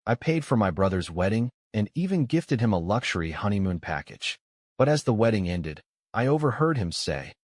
I paid for my brother's wedding and even gifted him a luxury honeymoon package. But as the wedding ended, I overheard him say,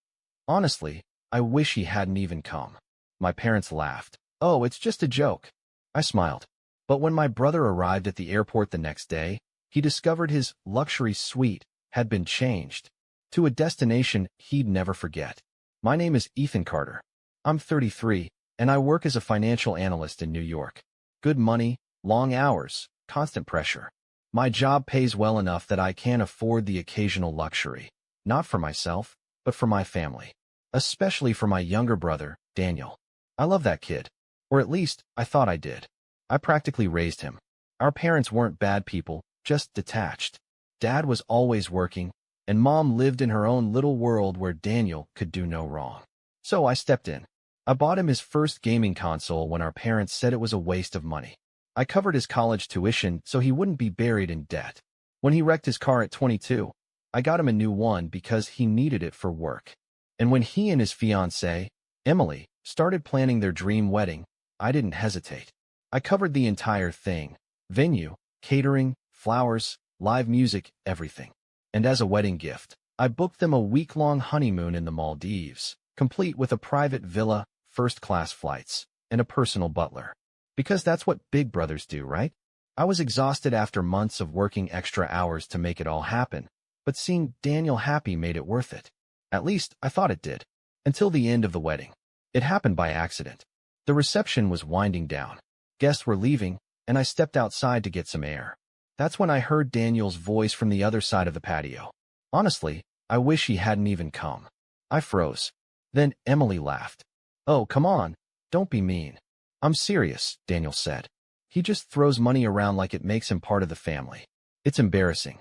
"Honestly, I wish he hadn't even come." My parents laughed. "Oh, it's just a joke." I smiled. But when my brother arrived at the airport the next day, he discovered his luxury suite had been changed to a destination he'd never forget. My name is Ethan Carter. I'm 33, and I work as a financial analyst in New York. Good money, long hours, constant pressure. My job pays well enough that I can afford the occasional luxury, not for myself, but for my family. Especially for my younger brother, Daniel. I love that kid. Or at least, I thought I did. I practically raised him. Our parents weren't bad people, just detached. Dad was always working, and Mom lived in her own little world where Daniel could do no wrong. So I stepped in. I bought him his first gaming console when our parents said it was a waste of money. I covered his college tuition so he wouldn't be buried in debt. When he wrecked his car at 22, I got him a new one because he needed it for work. And when he and his fiancée, Emily, started planning their dream wedding, I didn't hesitate. I covered the entire thing: venue, catering, flowers, live music, everything. And as a wedding gift, I booked them a week-long honeymoon in the Maldives, complete with a private villa, first-class flights, and a personal butler. Because that's what big brothers do, right? I was exhausted after months of working extra hours to make it all happen, but seeing Daniel happy made it worth it. At least, I thought it did. Until the end of the wedding. It happened by accident. The reception was winding down. Guests were leaving, and I stepped outside to get some air. That's when I heard Daniel's voice from the other side of the patio. "Honestly, I wish he hadn't even come." I froze. Then Emily laughed. "Oh, come on. Don't be mean." "I'm serious," Daniel said. "He just throws money around like it makes him part of the family. It's embarrassing."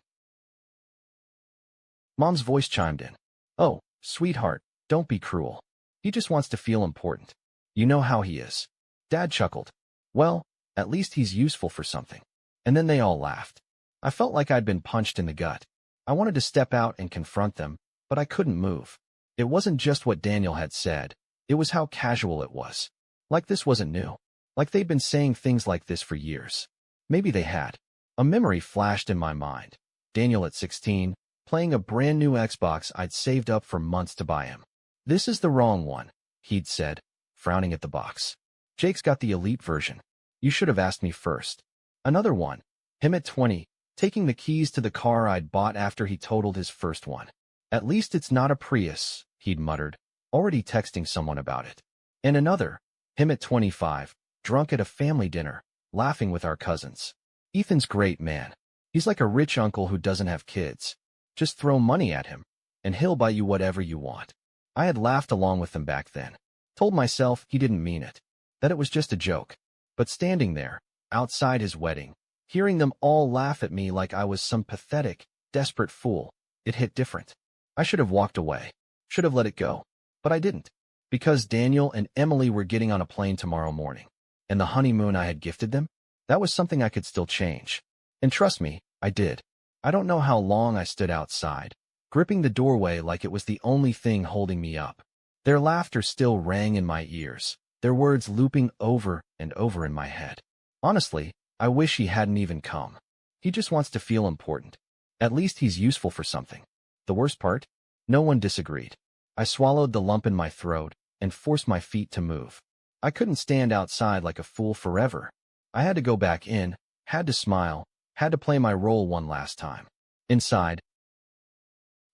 Mom's voice chimed in. "Oh, sweetheart, don't be cruel. He just wants to feel important. You know how he is." Dad chuckled. "Well, at least he's useful for something." And then they all laughed. I felt like I'd been punched in the gut. I wanted to step out and confront them, but I couldn't move. It wasn't just what Daniel had said. It was how casual it was. Like this wasn't new. Like they'd been saying things like this for years. Maybe they had. A memory flashed in my mind. Daniel at 16, playing a brand new Xbox I'd saved up for months to buy him. "This is the wrong one," he'd said, frowning at the box. "Jake's got the elite version. You should have asked me first." Another one. Him at 20, taking the keys to the car I'd bought after he totaled his first one. "At least it's not a Prius," he'd muttered, already texting someone about it. And another. Him at 25, drunk at a family dinner, laughing with our cousins. "Ethan's great, man. He's like a rich uncle who doesn't have kids. Just throw money at him, and he'll buy you whatever you want." I had laughed along with them back then. Told myself he didn't mean it, that it was just a joke. But standing there, outside his wedding, hearing them all laugh at me like I was some pathetic, desperate fool, it hit different. I should have walked away, should have let it go. But I didn't. Because Daniel and Emily were getting on a plane tomorrow morning. And the honeymoon I had gifted them? That was something I could still change. And trust me, I did. I don't know how long I stood outside, gripping the doorway like it was the only thing holding me up. Their laughter still rang in my ears, their words looping over and over in my head. "Honestly, I wish he hadn't even come. He just wants to feel important. At least he's useful for something." The worst part? No one disagreed. I swallowed the lump in my throat and forced my feet to move. I couldn't stand outside like a fool forever. I had to go back in, had to smile, had to play my role one last time. Inside,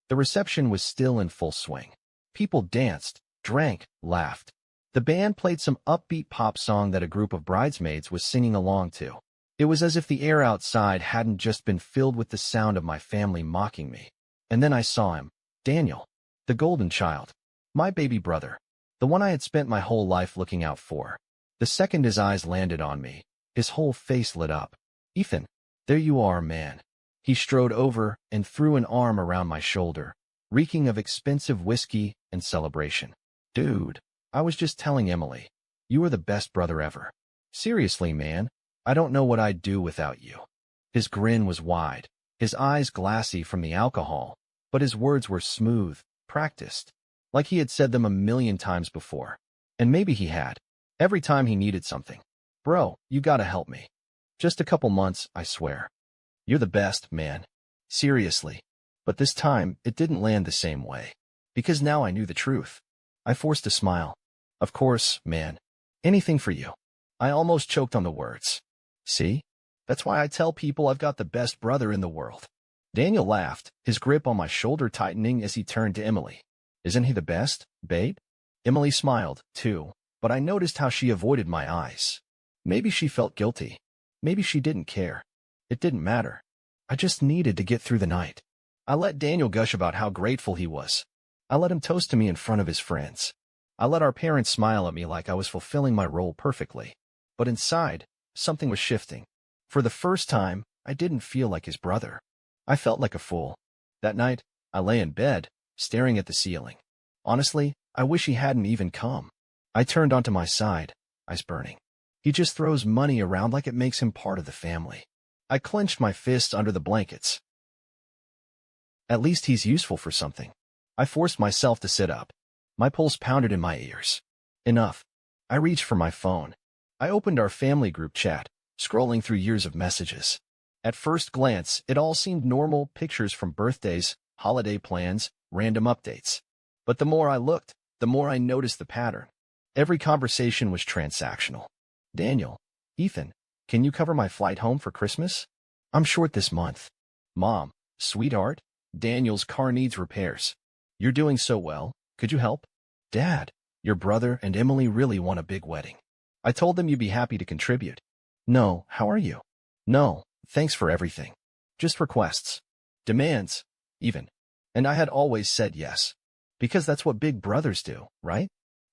the reception was still in full swing. People danced, drank, laughed. The band played some upbeat pop song that a group of bridesmaids was singing along to. It was as if the air outside hadn't just been filled with the sound of my family mocking me. And then I saw him, Daniel, the golden child, my baby brother, the one I had spent my whole life looking out for. The second his eyes landed on me, his whole face lit up. "Ethan, there you are, man." He strode over and threw an arm around my shoulder, reeking of expensive whiskey and celebration. "Dude, I was just telling Emily, you are the best brother ever. Seriously, man, I don't know what I'd do without you." His grin was wide, his eyes glassy from the alcohol, but his words were smooth, practiced, like he had said them a million times before. And maybe he had, every time he needed something. "Bro, you gotta help me." Just a couple months, I swear. You're the best, man. Seriously. But this time, it didn't land the same way. Because now I knew the truth. I forced a smile. Of course, man. Anything for you. I almost choked on the words. See? That's why I tell people I've got the best brother in the world. Daniel laughed, his grip on my shoulder tightening as he turned to Emily. Isn't he the best, babe? Emily smiled, too, but I noticed how she avoided my eyes. Maybe she felt guilty. Maybe she didn't care. It didn't matter. I just needed to get through the night. I let Daniel gush about how grateful he was. I let him toast to me in front of his friends. I let our parents smile at me like I was fulfilling my role perfectly. But inside, something was shifting. For the first time, I didn't feel like his brother. I felt like a fool. That night, I lay in bed, staring at the ceiling. Honestly, I wish he hadn't even come. I turned onto my side, eyes burning. He just throws money around like it makes him part of the family. I clenched my fists under the blankets. At least he's useful for something. I forced myself to sit up. My pulse pounded in my ears. Enough. I reached for my phone. I opened our family group chat, scrolling through years of messages. At first glance, it all seemed normal, pictures from birthdays, holiday plans, random updates. But the more I looked, the more I noticed the pattern. Every conversation was transactional. Daniel, Ethan, can you cover my flight home for Christmas? I'm short this month. Mom, sweetheart, Daniel's car needs repairs. You're doing so well. Could you help? Dad, your brother and Emily really want a big wedding. I told them you'd be happy to contribute. No, how are you? No, thanks for everything. Just requests. Demands, even. And I had always said yes. Because that's what big brothers do, right?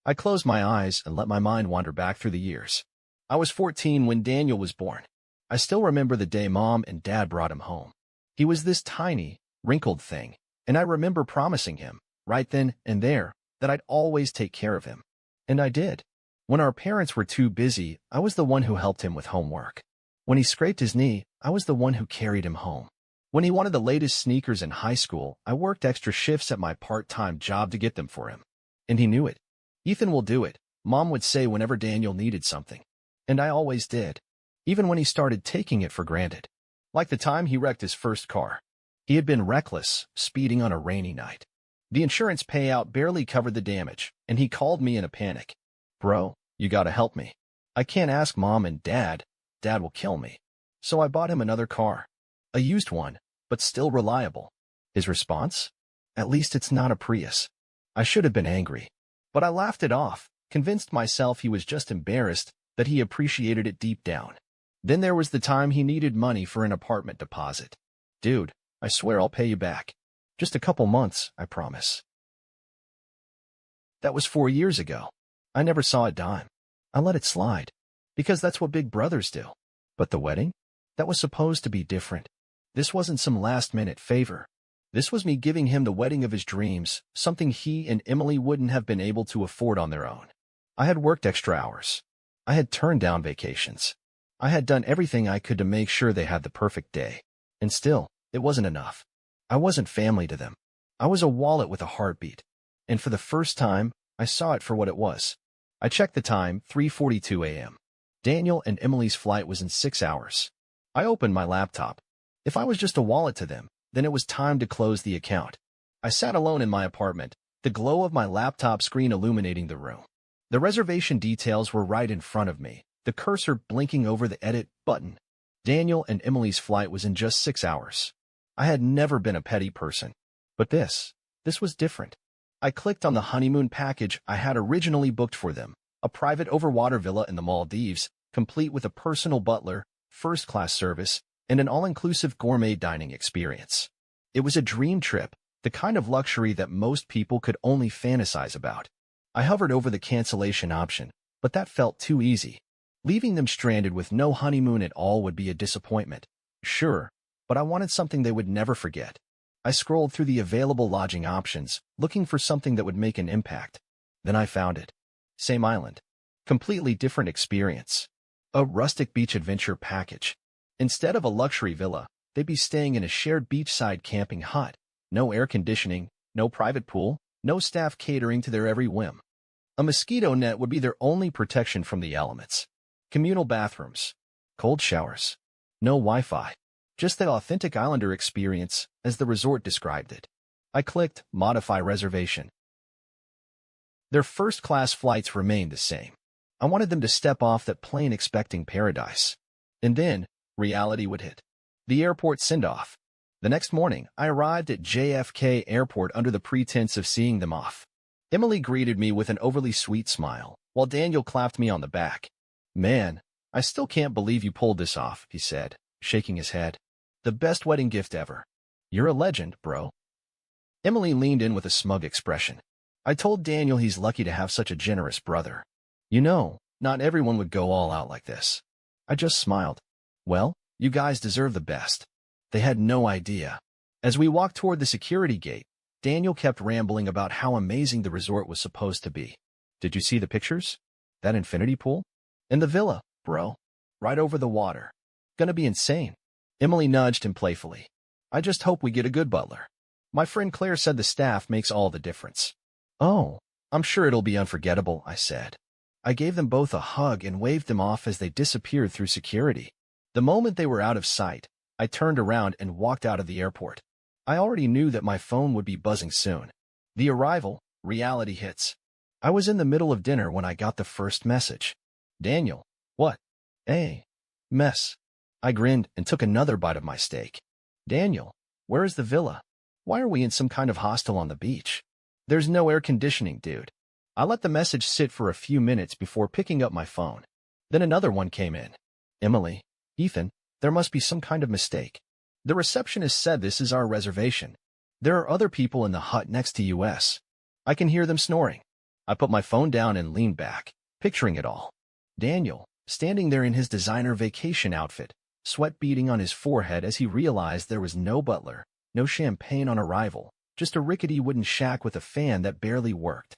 I closed my eyes and let my mind wander back through the years. I was 14 when Daniel was born. I still remember the day Mom and Dad brought him home. He was this tiny, wrinkled thing, and I remember promising him, right then and there, that I'd always take care of him. And I did. When our parents were too busy, I was the one who helped him with homework. When he scraped his knee, I was the one who carried him home. When he wanted the latest sneakers in high school, I worked extra shifts at my part-time job to get them for him. And he knew it. Ethan will do it, Mom would say whenever Daniel needed something. And I always did. Even when he started taking it for granted. Like the time he wrecked his first car. He had been reckless, speeding on a rainy night. The insurance payout barely covered the damage, and he called me in a panic. Bro, you gotta help me. I can't ask Mom and Dad. Dad will kill me. So I bought him another car. A used one, but still reliable. His response? At least it's not a Prius. I should have been angry. But I laughed it off, convinced myself he was just embarrassed, that he appreciated it deep down. Then there was the time he needed money for an apartment deposit. Dude, I swear I'll pay you back. Just a couple months, I promise. That was 4 years ago. I never saw a dime. I let it slide. Because that's what big brothers do. But the wedding? That was supposed to be different. This wasn't some last-minute favor. This was me giving him the wedding of his dreams, something he and Emily wouldn't have been able to afford on their own. I had worked extra hours. I had turned down vacations. I had done everything I could to make sure they had the perfect day. And still, it wasn't enough. I wasn't family to them. I was a wallet with a heartbeat. And for the first time, I saw it for what it was. I checked the time, 3:42 a.m. Daniel and Emily's flight was in 6 hours. I opened my laptop. If I was just a wallet to them, then it was time to close the account. I sat alone in my apartment, the glow of my laptop screen illuminating the room. The reservation details were right in front of me, the cursor blinking over the edit button. Daniel and Emily's flight was in just 6 hours. I had never been a petty person. But this was different. I clicked on the honeymoon package I had originally booked for them, a private overwater villa in the Maldives, complete with a personal butler, first-class service, and an all-inclusive gourmet dining experience. It was a dream trip, the kind of luxury that most people could only fantasize about. I hovered over the cancellation option, but that felt too easy. Leaving them stranded with no honeymoon at all would be a disappointment. Sure, but I wanted something they would never forget. I scrolled through the available lodging options, looking for something that would make an impact. Then I found it. Same island. Completely different experience. A rustic beach adventure package. Instead of a luxury villa, they'd be staying in a shared beachside camping hut. No air conditioning, no private pool, no staff catering to their every whim. A mosquito net would be their only protection from the elements. Communal bathrooms. Cold showers. No Wi-Fi. Just the authentic islander experience, as the resort described it. I clicked Modify Reservation. Their first-class flights remained the same. I wanted them to step off that plane expecting paradise. And then, reality would hit. The airport send-off. The next morning, I arrived at JFK Airport under the pretense of seeing them off. Emily greeted me with an overly sweet smile, while Daniel clapped me on the back. "Man, I still can't believe you pulled this off," he said, shaking his head. "The best wedding gift ever. You're a legend, bro." Emily leaned in with a smug expression. I told Daniel he's lucky to have such a generous brother. You know, not everyone would go all out like this. I just smiled. "Well, you guys deserve the best." They had no idea. As we walked toward the security gate, Daniel kept rambling about how amazing the resort was supposed to be. "Did you see the pictures? That infinity pool? And the villa, bro. Right over the water. Gonna be insane." Emily nudged him playfully. "I just hope we get a good butler. My friend Claire said the staff makes all the difference." "Oh, I'm sure it'll be unforgettable," I said. I gave them both a hug and waved them off as they disappeared through security. The moment they were out of sight, I turned around and walked out of the airport. I already knew that my phone would be buzzing soon. The arrival, reality hits. I was in the middle of dinner when I got the first message. "Daniel, what? Hey, mess." I grinned and took another bite of my steak. "Daniel, where is the villa? Why are we in some kind of hostel on the beach? There's no air conditioning, dude." I let the message sit for a few minutes before picking up my phone. Then another one came in. "Emily, Ethan, there must be some kind of mistake. The receptionist said this is our reservation. There are other people in the hut next to us. I can hear them snoring." I put my phone down and leaned back, picturing it all. Daniel, standing there in his designer vacation outfit, sweat beading on his forehead as he realized there was no butler, no champagne on arrival, just a rickety wooden shack with a fan that barely worked.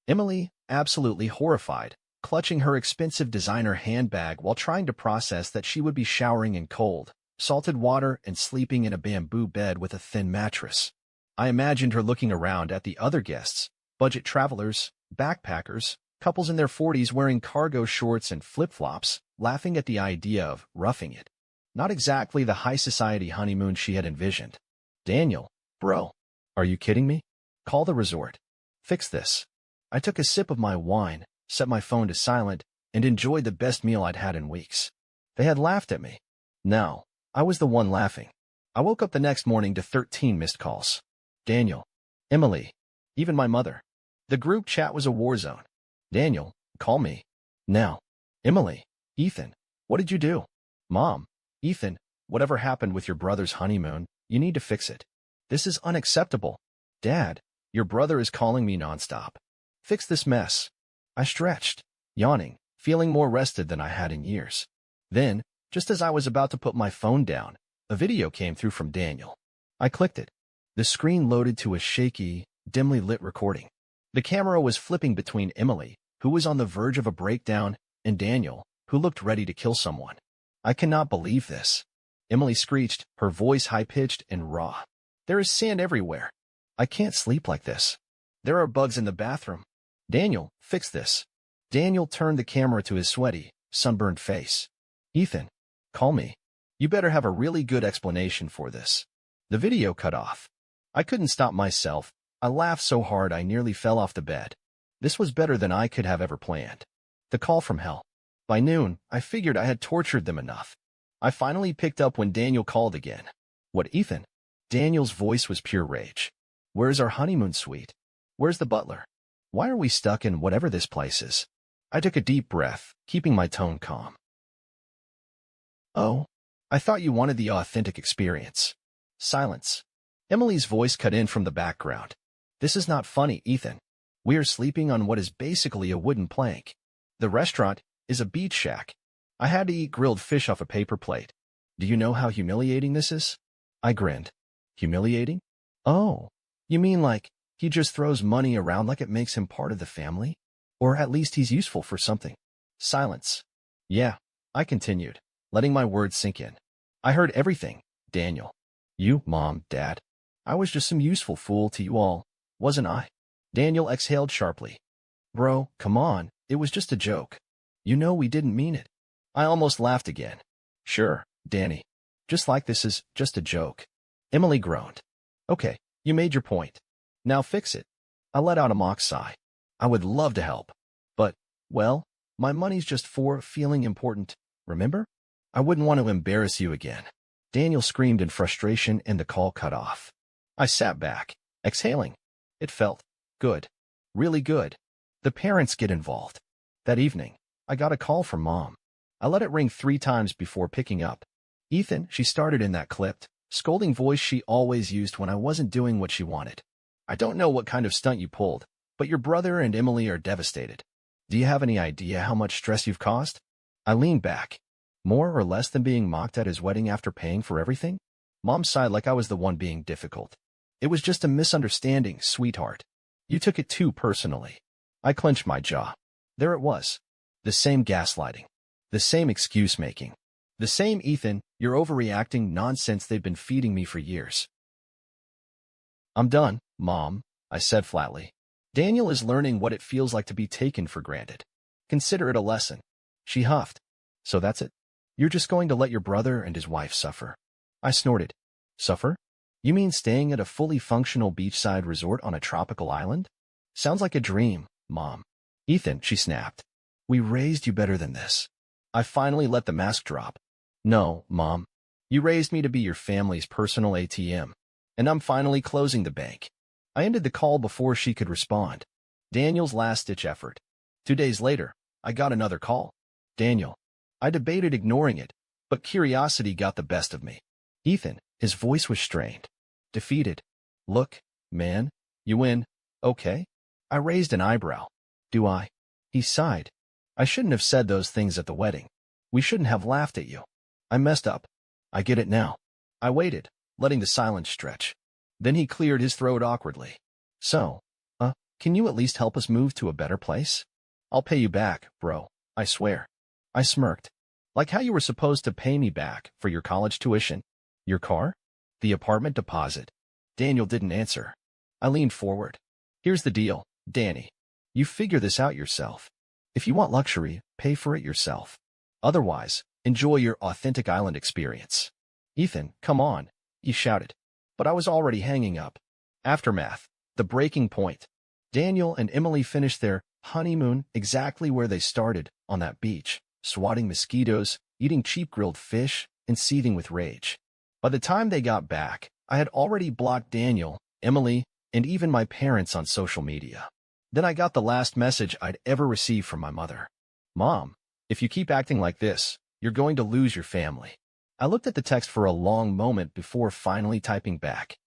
Emily, absolutely horrified, clutching her expensive designer handbag while trying to process that she would be showering in cold, salted water and sleeping in a bamboo bed with a thin mattress. I imagined her looking around at the other guests, budget travelers, backpackers, couples in their 40s wearing cargo shorts and flip-flops, laughing at the idea of roughing it. Not exactly the high society honeymoon she had envisioned. "Daniel, bro, are you kidding me? Call the resort. Fix this." I took a sip of my wine, set my phone to silent, and enjoyed the best meal I'd had in weeks. They had laughed at me. No, I was the one laughing. I woke up the next morning to 13 missed calls. Daniel, Emily, even my mother. The group chat was a war zone. "Daniel, call me. Now." "Emily, Ethan, what did you do?" "Mom, Ethan, whatever happened with your brother's honeymoon, you need to fix it. This is unacceptable." "Dad, your brother is calling me nonstop. Fix this mess." I stretched, yawning, feeling more rested than I had in years. Then, just as I was about to put my phone down, a video came through from Daniel. I clicked it. The screen loaded to a shaky, dimly lit recording. The camera was flipping between Emily, who was on the verge of a breakdown, and Daniel, who looked ready to kill someone. "I cannot believe this." Emily screeched, her voice high-pitched and raw. "There is sand everywhere. I can't sleep like this. There are bugs in the bathroom. Daniel, fix this." Daniel turned the camera to his sweaty, sunburned face. "Ethan, call me. You better have a really good explanation for this." The video cut off. I couldn't stop myself. I laughed so hard I nearly fell off the bed. This was better than I could have ever planned. The call from hell. By noon, I figured I had tortured them enough. I finally picked up when Daniel called again. "What, Ethan?" Daniel's voice was pure rage. "Where's our honeymoon suite? Where's the butler? Why are we stuck in whatever this place is?" I took a deep breath, keeping my tone calm. "Oh, I thought you wanted the authentic experience." Silence. Emily's voice cut in from the background. "This is not funny, Ethan. We are sleeping on what is basically a wooden plank. The restaurant is a beach shack. I had to eat grilled fish off a paper plate. Do you know how humiliating this is?" I grinned. "Humiliating? Oh, you mean like he just throws money around like it makes him part of the family? Or at least he's useful for something?" Silence. "Yeah," I continued, letting my words sink in. "I heard everything, Daniel. You, Mom, Dad. I was just some useful fool to you all, wasn't I?" Daniel exhaled sharply. "Bro, come on, it was just a joke. You know we didn't mean it." I almost laughed again. Sure, Danny. Just like this is just a joke. Emily groaned. Okay, you made your point. Now fix it. I let out a mock sigh. I would love to help. But, well, my money's just for feeling important, remember? I wouldn't want to embarrass you again. Daniel screamed in frustration and the call cut off. I sat back, exhaling. It felt good. Really good. The parents get involved. That evening, I got a call from Mom. I let it ring 3 times before picking up. Ethan, she started in that clipped, scolding voice she always used when I wasn't doing what she wanted. I don't know what kind of stunt you pulled, but your brother and Emily are devastated. Do you have any idea how much stress you've caused? I leaned back. More or less than being mocked at his wedding after paying for everything? Mom sighed like I was the one being difficult. It was just a misunderstanding, sweetheart. You took it too personally. I clenched my jaw. There it was. The same gaslighting. The same excuse-making. The same Ethan, you're overreacting nonsense they've been feeding me for years. I'm done, Mom, I said flatly. Daniel is learning what it feels like to be taken for granted. Consider it a lesson. She huffed. So that's it? You're just going to let your brother and his wife suffer? I snorted. Suffer? You mean staying at a fully functional beachside resort on a tropical island? Sounds like a dream, Mom. Ethan, she snapped. We raised you better than this. I finally let the mask drop. No, Mom. You raised me to be your family's personal ATM. And I'm finally closing the bank. I ended the call before she could respond. Daniel's last-ditch effort. 2 days later, I got another call. Daniel. I debated ignoring it, but curiosity got the best of me. Ethan, his voice was strained. Defeated. Look, man, you win. Okay? I raised an eyebrow. Do I? He sighed. I shouldn't have said those things at the wedding. We shouldn't have laughed at you. I messed up. I get it now. I waited, letting the silence stretch. Then he cleared his throat awkwardly. So, can you at least help us move to a better place? I'll pay you back, bro, I swear. I smirked. Like how you were supposed to pay me back for your college tuition. Your car? The apartment deposit. Daniel didn't answer. I leaned forward. Here's the deal, Danny. You figure this out yourself. If you want luxury, pay for it yourself. Otherwise, enjoy your authentic island experience. Ethan, come on, he shouted. But I was already hanging up. Aftermath. The breaking point. Daniel and Emily finished their honeymoon exactly where they started, on that beach, swatting mosquitoes, eating cheap grilled fish, and seething with rage. By the time they got back, I had already blocked Daniel, Emily, and even my parents on social media. Then I got the last message I'd ever received from my mother. Mom, if you keep acting like this, you're going to lose your family. I looked at the text for a long moment before finally typing back.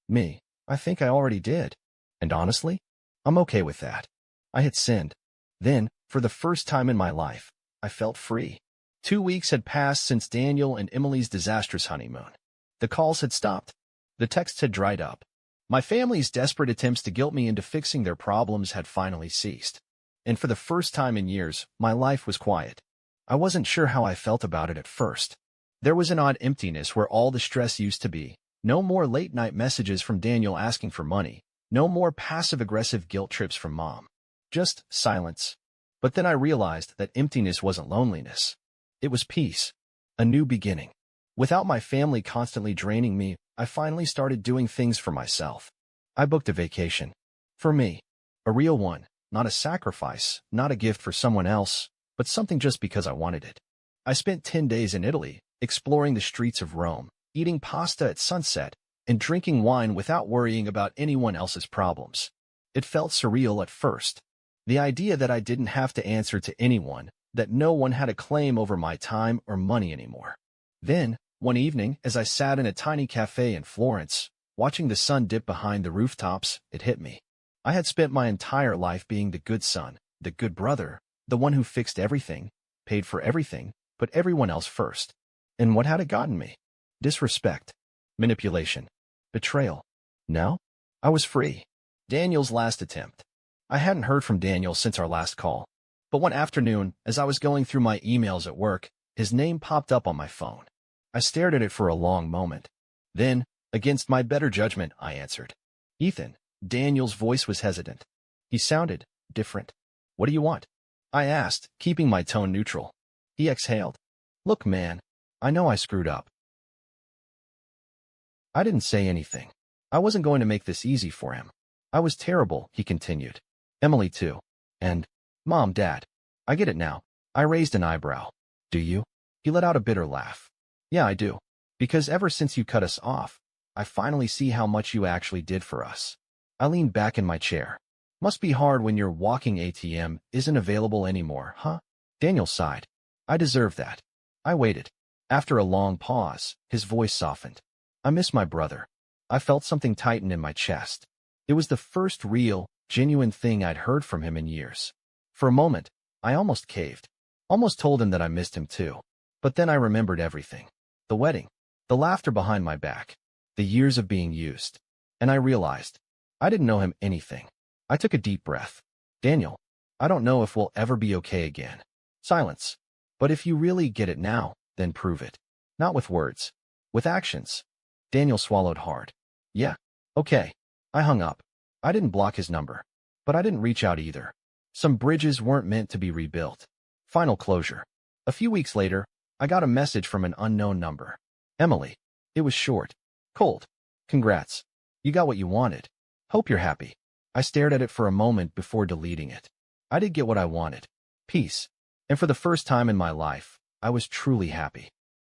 Me, I think I already did. And honestly, I'm okay with that. I hit send. Then, for the first time in my life, I felt free. 2 weeks had passed since Daniel and Emily's disastrous honeymoon. The calls had stopped. The texts had dried up. My family's desperate attempts to guilt me into fixing their problems had finally ceased. And for the first time in years, my life was quiet. I wasn't sure how I felt about it at first. There was an odd emptiness where all the stress used to be. No more late-night messages from Daniel asking for money. No more passive-aggressive guilt trips from Mom. Just silence. But then I realized that emptiness wasn't loneliness. It was peace. A new beginning. Without my family constantly draining me, I finally started doing things for myself. I booked a vacation. For me. A real one. Not a sacrifice. Not a gift for someone else. But something just because I wanted it. I spent 10 days in Italy, exploring the streets of Rome, eating pasta at sunset, and drinking wine without worrying about anyone else's problems. It felt surreal at first. The idea that I didn't have to answer to anyone, that no one had a claim over my time or money anymore. Then, one evening, as I sat in a tiny cafe in Florence, watching the sun dip behind the rooftops, it hit me. I had spent my entire life being the good son, the good brother, the one who fixed everything, paid for everything, put everyone else first. And what had it gotten me? Disrespect, manipulation, betrayal. Now, I was free. Daniel's last attempt. I hadn't heard from Daniel since our last call. But one afternoon, as I was going through my emails at work, his name popped up on my phone. I stared at it for a long moment. Then, against my better judgment, I answered. Ethan. Daniel's voice was hesitant. He sounded different. What do you want? I asked, keeping my tone neutral. He exhaled. Look, man, I know I screwed up. I didn't say anything. I wasn't going to make this easy for him. I was terrible, he continued. Emily too. And, Mom, Dad. I get it now. I raised an eyebrow. Do you? He let out a bitter laugh. Yeah, I do. Because ever since you cut us off, I finally see how much you actually did for us. I leaned back in my chair. Must be hard when your walking ATM isn't available anymore, huh? Daniel sighed. I deserve that. I waited. After a long pause, his voice softened. I miss my brother. I felt something tighten in my chest. It was the first real, genuine thing I'd heard from him in years. For a moment, I almost caved. Almost told him that I missed him too. But then I remembered everything. The wedding. The laughter behind my back. The years of being used. And I realized, I didn't know him anything. I took a deep breath. Daniel, I don't know if we'll ever be okay again. Silence. But if you really get it now, then prove it. Not with words. With actions. Daniel swallowed hard. Yeah. Okay. I hung up. I didn't block his number. But I didn't reach out either. Some bridges weren't meant to be rebuilt. Final closure. A few weeks later, I got a message from an unknown number. Emily. It was short. Cold. Congrats. You got what you wanted. Hope you're happy. I stared at it for a moment before deleting it. I did get what I wanted. Peace. And for the first time in my life, I was truly happy.